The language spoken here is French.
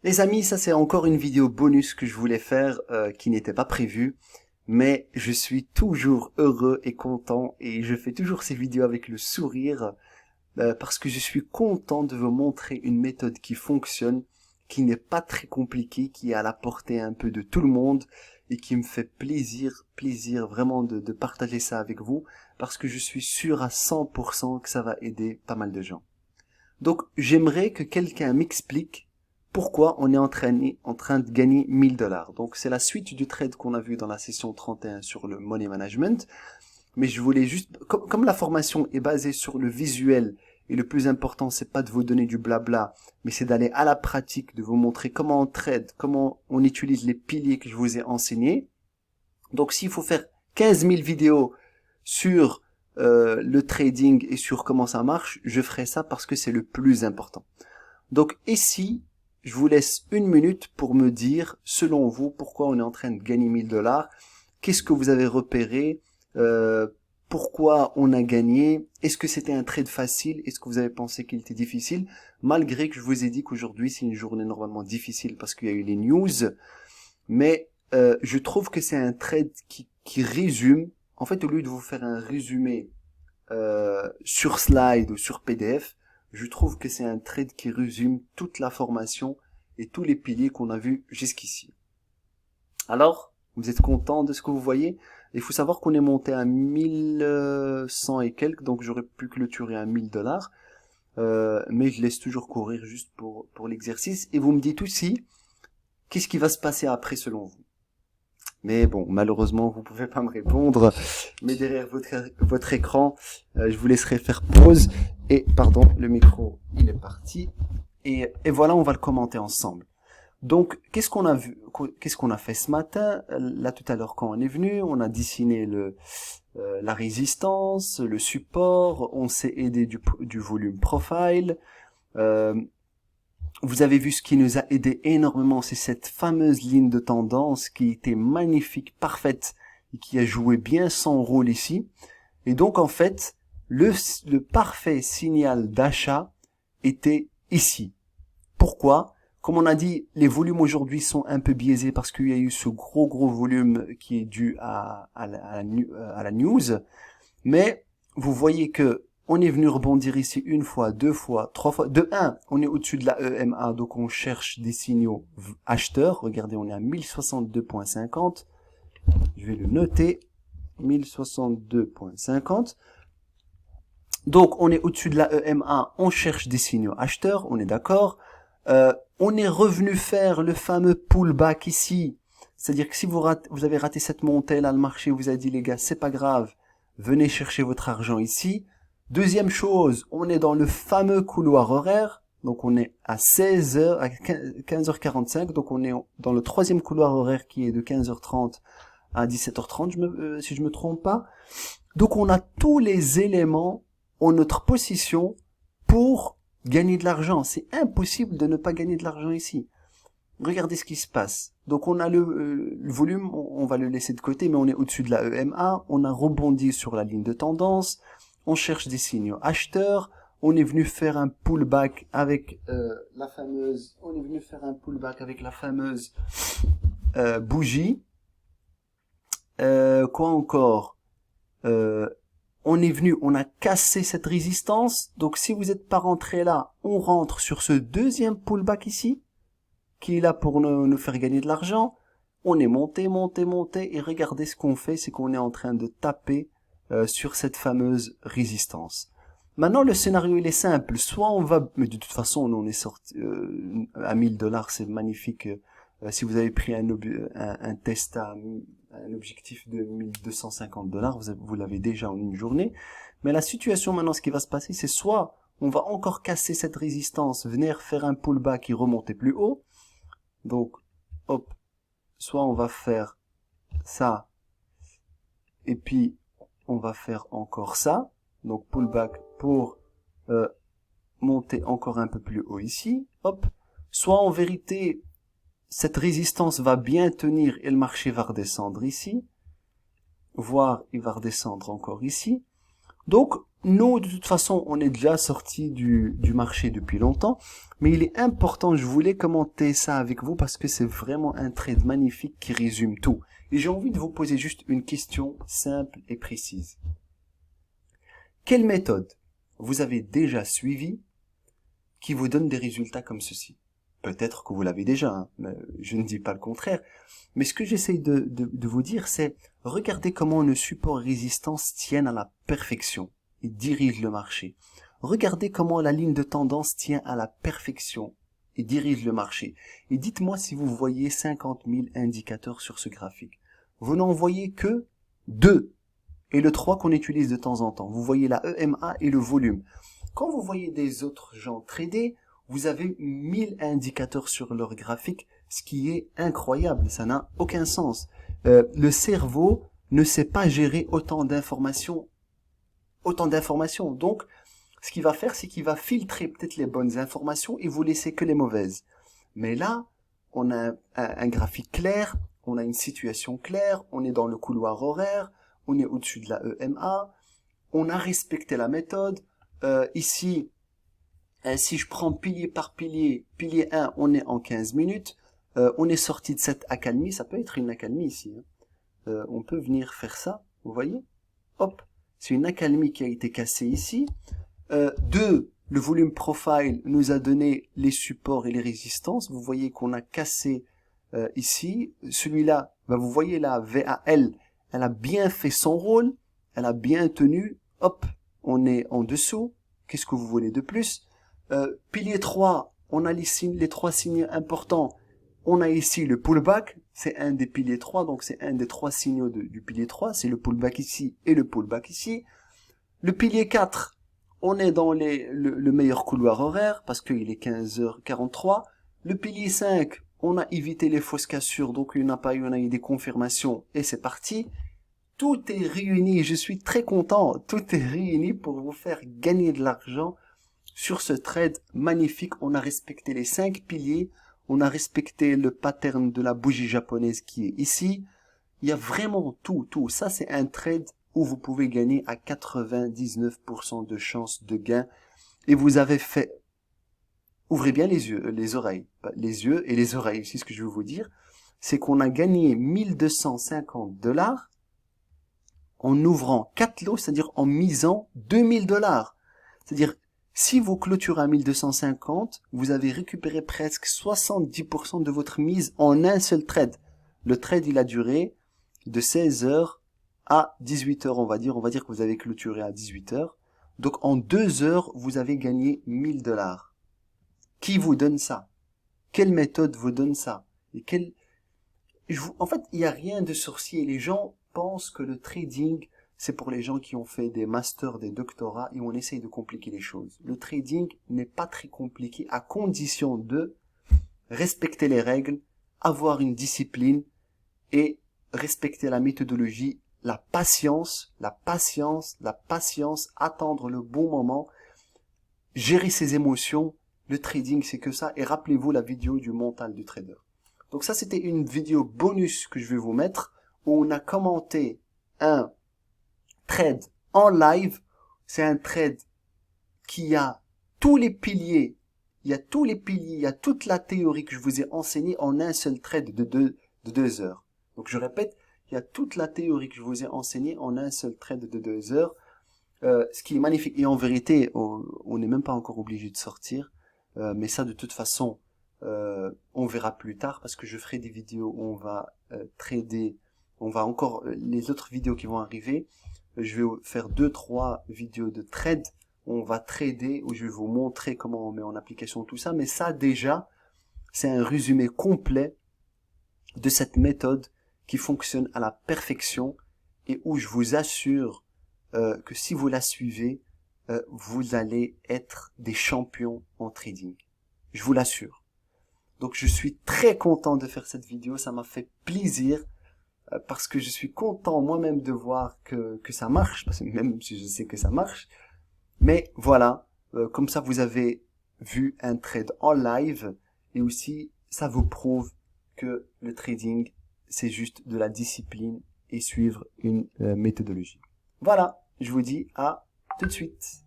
Les amis, ça c'est encore une vidéo bonus que je voulais faire qui n'était pas prévue, mais je suis toujours heureux et content et je fais toujours ces vidéos avec le sourire parce que je suis content de vous montrer une méthode qui fonctionne, qui n'est pas très compliquée, qui est à la portée un peu de tout le monde et qui me fait plaisir vraiment de partager ça avec vous parce que je suis sûr à 100% que ça va aider pas mal de gens. Donc j'aimerais que quelqu'un m'explique pourquoi on est en train de gagner 1000 $. Donc c'est la suite du trade qu'on a vu dans la session 31 sur le money management. Mais je voulais juste, comme la formation est basée sur le visuel, et le plus important c'est pas de vous donner du blabla, mais c'est d'aller à la pratique, de vous montrer comment on trade, comment on utilise les piliers que je vous ai enseignés. Donc s'il faut faire 15 000 vidéos sur le trading et sur comment ça marche, je ferai ça parce que c'est le plus important. Donc ici, je vous laisse une minute pour me dire, selon vous, pourquoi on est en train de gagner 1000 $. Qu'est-ce que vous avez repéré, pourquoi on a gagné, est-ce que c'était un trade facile, est-ce que vous avez pensé qu'il était difficile, malgré que je vous ai dit qu'aujourd'hui c'est une journée normalement difficile parce qu'il y a eu les news, mais je trouve que c'est un trade qui résume, en fait au lieu de vous faire un résumé sur slide ou sur PDF, je trouve que c'est un trade qui résume toute la formation et tous les piliers qu'on a vus jusqu'ici. Alors, vous êtes content de ce que vous voyez? Il faut savoir qu'on est monté à 1100 et quelques, donc j'aurais pu clôturer à 1000 $. Mais je laisse toujours courir juste pour l'exercice. Et vous me dites aussi, qu'est-ce qui va se passer après selon vous? Mais bon, malheureusement, vous pouvez pas me répondre. Mais derrière votre écran, je vous laisserai faire pause. Et pardon, le micro, il est parti. Et voilà, on va le commenter ensemble. Donc, qu'est-ce qu'on a vu, qu'est-ce qu'on a fait ce matin? Là, tout à l'heure, quand on est venu, on a dessiné la résistance, le support, on s'est aidé du volume profile. Euh, Vous avez vu ce qui nous a aidé énormément, c'est cette fameuse ligne de tendance qui était magnifique, parfaite, et qui a joué bien son rôle ici. Et donc, en fait, le parfait signal d'achat était ici. Pourquoi? Comme on a dit, les volumes aujourd'hui sont un peu biaisés parce qu'il y a eu ce gros volume qui est dû à la news. Mais vous voyez que on est venu rebondir ici une fois, deux fois, trois fois. De un, on est au-dessus de la EMA, donc on cherche des signaux acheteurs. Regardez, on est à 1062.50. Je vais le noter. 1062.50. Donc on est au-dessus de la EMA, on cherche des signaux acheteurs, on est d'accord. On est revenu faire le fameux pullback ici. C'est-à-dire que si vous avez raté cette montée là, le marché vous a dit les gars, c'est pas grave, venez chercher votre argent ici. Deuxième chose, on est dans le fameux couloir horaire. Donc on est à 16h, à 15h45. Donc on est dans le troisième couloir horaire qui est de 15h30 à 17h30, si je me trompe pas. Donc on a tous les éléments en notre position pour gagner de l'argent. C'est impossible de ne pas gagner de l'argent ici. Regardez ce qui se passe. Donc on a le volume, on va le laisser de côté, mais on est au-dessus de la EMA, on a rebondi sur la ligne de tendance, on cherche des signaux acheteurs, on est venu faire un pullback avec la fameuse bougie. Quoi encore? On est venu, on a cassé cette résistance. Donc si vous n'êtes pas rentré là, on rentre sur ce deuxième pullback ici, qui est là pour nous faire gagner de l'argent. On est monté, et regardez ce qu'on fait, c'est qu'on est en train de taper sur cette fameuse résistance. Maintenant, le scénario, il est simple. Soit on va, mais de toute façon, on est sorti à 1000 $, c'est magnifique. Si vous avez pris un test à un objectif de 1250 $, vous l'avez déjà en une journée. Mais la situation maintenant, ce qui va se passer, c'est soit on va encore casser cette résistance, venir faire un pullback et remonter plus haut. Donc, hop, soit on va faire ça, et puis on va faire encore ça. Donc pullback pour monter encore un peu plus haut ici. Hop. Soit en vérité, cette résistance va bien tenir et le marché va redescendre ici. Voire il va redescendre encore ici. Donc, nous, de toute façon, on est déjà sorti du marché depuis longtemps, mais il est important, je voulais commenter ça avec vous parce que c'est vraiment un trade magnifique qui résume tout. Et j'ai envie de vous poser juste une question simple et précise. Quelle méthode vous avez déjà suivie qui vous donne des résultats comme ceci? Peut-être que vous l'avez déjà, hein, mais je ne dis pas le contraire. Mais ce que j'essaye de vous dire, c'est regardez comment nos supports et résistances tiennent à la perfection et dirigent le marché. Regardez comment la ligne de tendance tient à la perfection et dirige le marché. Et dites-moi si vous voyez 50 000 indicateurs sur ce graphique. Vous n'en voyez que 2 et le 3 qu'on utilise de temps en temps. Vous voyez la EMA et le volume. Quand vous voyez des autres gens trader, vous avez 1000 indicateurs sur leur graphique, ce qui est incroyable, ça n'a aucun sens. Le cerveau ne sait pas gérer autant d'informations. Donc, ce qu'il va faire, c'est qu'il va filtrer peut-être les bonnes informations et vous laisser que les mauvaises. Mais là, on a un graphique clair, on a une situation claire, on est dans le couloir horaire, on est au-dessus de la EMA, on a respecté la méthode. Ici, si je prends pilier par pilier, pilier 1, on est en 15 minutes. On est sorti de cette accalmie, ça peut être une accalmie ici. Hein. On peut venir faire ça, vous voyez? Hop, c'est une accalmie qui a été cassée ici. 2, le volume profile nous a donné les supports et les résistances. Vous voyez qu'on a cassé ici. Celui-là, vous voyez la VAL, elle a bien fait son rôle, elle a bien tenu. Hop, on est en dessous. Qu'est-ce que vous voulez de plus? Pilier 3, on a les 3 signes importants. On a ici le pullback, c'est un des piliers 3, donc c'est un des 3 signaux du pilier 3, c'est le pullback ici et le pullback ici. Le pilier 4, on est dans le meilleur couloir horaire, parce qu'il est 15h43. Le pilier 5, on a évité les fausses cassures, donc il n'y en a pas eu, on a eu des confirmations, et c'est parti. Tout est réuni, je suis très content, tout est réuni pour vous faire gagner de l'argent sur ce trade magnifique. On a respecté les 5 piliers, on a respecté le pattern de la bougie japonaise qui est ici. Il y a vraiment tout. Ça, c'est un trade où vous pouvez gagner à 99% de chances de gain. Et vous avez fait... Ouvrez bien les yeux, les oreilles. Les yeux et les oreilles, c'est ce que je veux vous dire. C'est qu'on a gagné 1250 $ en ouvrant 4 lots, c'est-à-dire en misant 2000 $. C'est-à-dire, si vous clôturez à 1250, vous avez récupéré presque 70% de votre mise en un seul trade. Le trade, il a duré de 16h à 18h, on va dire. On va dire que vous avez clôturé à 18h. Donc, en 2 heures, vous avez gagné 1000 $. Qui vous donne ça? Quelle méthode vous donne ça? Et En fait, il n'y a rien de sorcier. Les gens pensent que le trading, c'est pour les gens qui ont fait des masters, des doctorats, et on essaye de compliquer les choses. Le trading n'est pas très compliqué à condition de respecter les règles, avoir une discipline et respecter la méthodologie, la patience, attendre le bon moment, gérer ses émotions. Le trading, c'est que ça. Et rappelez-vous la vidéo du mental du trader. Donc ça, c'était une vidéo bonus que je vais vous mettre où on a commenté un trade en live. C'est un trade qui a tous les piliers. Il y a tous les piliers, il y a toute la théorie que je vous ai enseignée en un seul trade de 2 heures. Donc je répète, il y a toute la théorie que je vous ai enseignée en un seul trade de 2 heures. Ce qui est magnifique. Et en vérité, on n'est même pas encore obligé de sortir. Mais ça, de toute façon, on verra plus tard parce que je ferai des vidéos où on va trader. On va encore les autres vidéos qui vont arriver. Je vais faire 2-3 vidéos de trade. On va trader où je vais vous montrer comment on met en application tout ça. Mais ça, déjà, c'est un résumé complet de cette méthode qui fonctionne à la perfection et où je vous assure que si vous la suivez, vous allez être des champions en trading. Je vous l'assure. Donc je suis très content de faire cette vidéo, ça m'a fait plaisir parce que je suis content moi-même de voir que ça marche, parce que même si je sais que ça marche. Mais voilà, comme ça vous avez vu un trade en live et aussi ça vous prouve que le trading c'est juste de la discipline et suivre une méthodologie. Voilà, je vous dis à tout de suite.